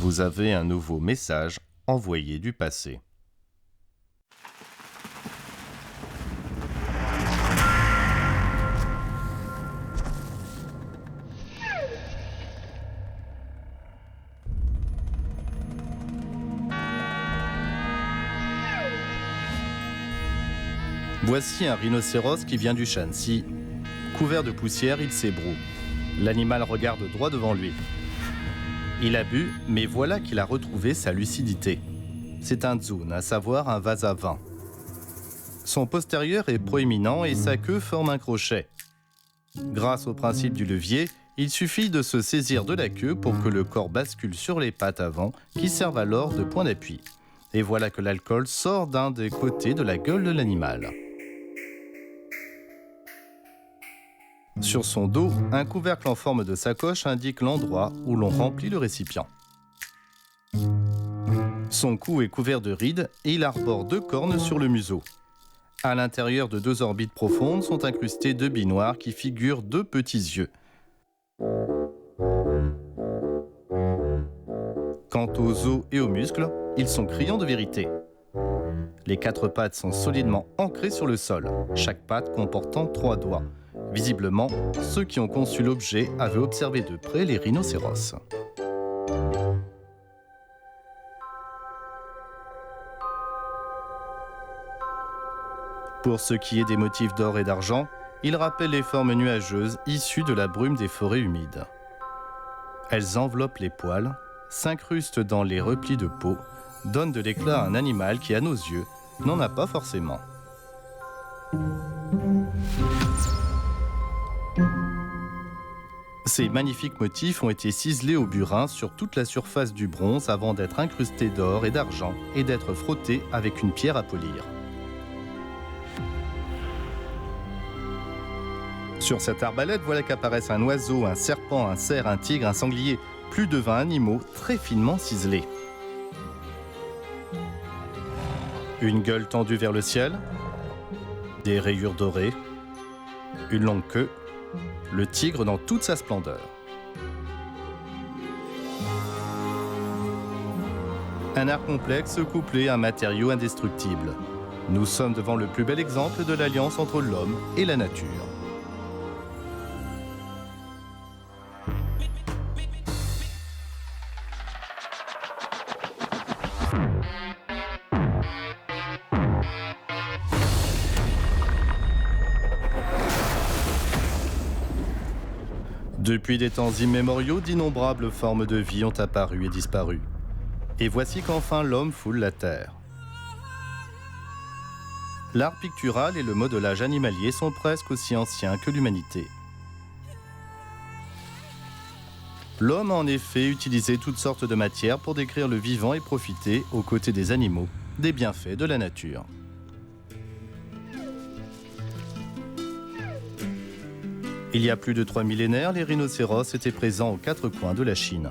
Vous avez un nouveau message envoyé du passé. Voici un rhinocéros qui vient du Shanxi. Couvert de poussière, il s'ébroue. L'animal regarde droit devant lui. Il a bu, mais voilà qu'il a retrouvé sa lucidité. C'est un zun, à savoir un vase à vin. Son postérieur est proéminent et sa queue forme un crochet. Grâce au principe du levier, il suffit de se saisir de la queue pour que le corps bascule sur les pattes avant, qui servent alors de point d'appui. Et voilà que l'alcool sort d'un des côtés de la gueule de l'animal. Sur son dos, un couvercle en forme de sacoche indique l'endroit où l'on remplit le récipient. Son cou est couvert de rides et il arbore 2 cornes sur le museau. À l'intérieur de 2 orbites profondes sont incrustés 2 billes noires qui figurent 2 petits yeux. Quant aux os et aux muscles, ils sont criants de vérité. Les 4 pattes sont solidement ancrées sur le sol, chaque patte comportant 3 doigts. Visiblement, ceux qui ont conçu l'objet avaient observé de près les rhinocéros. Pour ce qui est des motifs d'or et d'argent, ils rappellent les formes nuageuses issues de la brume des forêts humides. Elles enveloppent les poils, s'incrustent dans les replis de peau, donnent de l'éclat à un animal qui, à nos yeux, n'en a pas forcément. Ces magnifiques motifs ont été ciselés au burin sur toute la surface du bronze avant d'être incrustés d'or et d'argent et d'être frottés avec une pierre à polir. Sur cette arbalète, voilà qu'apparaissent un oiseau, un serpent, un cerf, un tigre, un sanglier, plus de 20 animaux très finement ciselés. Une gueule tendue vers le ciel, des rayures dorées, une longue queue, le tigre dans toute sa splendeur. Un art complexe couplé à un matériau indestructible. Nous sommes devant le plus bel exemple de l'alliance entre l'homme et la nature. Depuis des temps immémoriaux, d'innombrables formes de vie ont apparu et disparu. Et voici qu'enfin l'homme foule la terre. L'art pictural et le modelage animalier sont presque aussi anciens que l'humanité. L'homme a en effet utilisé toutes sortes de matières pour décrire le vivant et profiter, aux côtés des animaux, des bienfaits de la nature. Il y a plus de 3 millénaires, les rhinocéros étaient présents aux 4 coins de la Chine.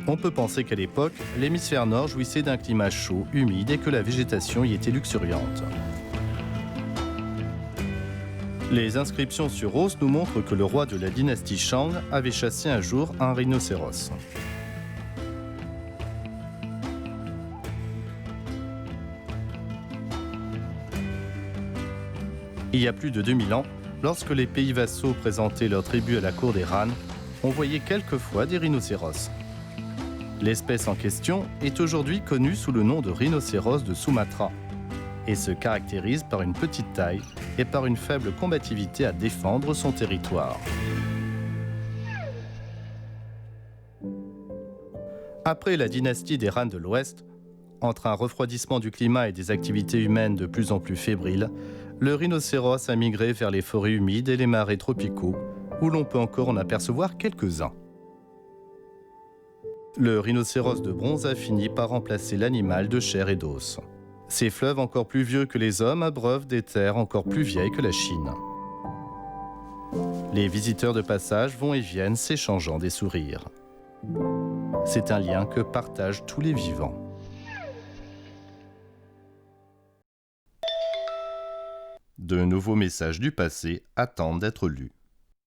On peut penser qu'à l'époque, l'hémisphère nord jouissait d'un climat chaud, humide et que la végétation y était luxuriante. Les inscriptions sur os nous montrent que le roi de la dynastie Shang avait chassé un jour un rhinocéros. Il y a plus de 2000 ans, lorsque les pays vassaux présentaient leurs tribus à la cour des Han, on voyait quelquefois des rhinocéros. L'espèce en question est aujourd'hui connue sous le nom de rhinocéros de Sumatra et se caractérise par une petite taille et par une faible combativité à défendre son territoire. Après la dynastie des Han de l'Ouest, entre un refroidissement du climat et des activités humaines de plus en plus fébriles, le rhinocéros a migré vers les forêts humides et les marais tropicaux, où l'on peut encore en apercevoir quelques-uns. Le rhinocéros de bronze a fini par remplacer l'animal de chair et d'os. Ces fleuves encore plus vieux que les hommes abreuvent des terres encore plus vieilles que la Chine. Les visiteurs de passage vont et viennent s'échangeant des sourires. C'est un lien que partagent tous les vivants. De nouveaux messages du passé attendent d'être lus.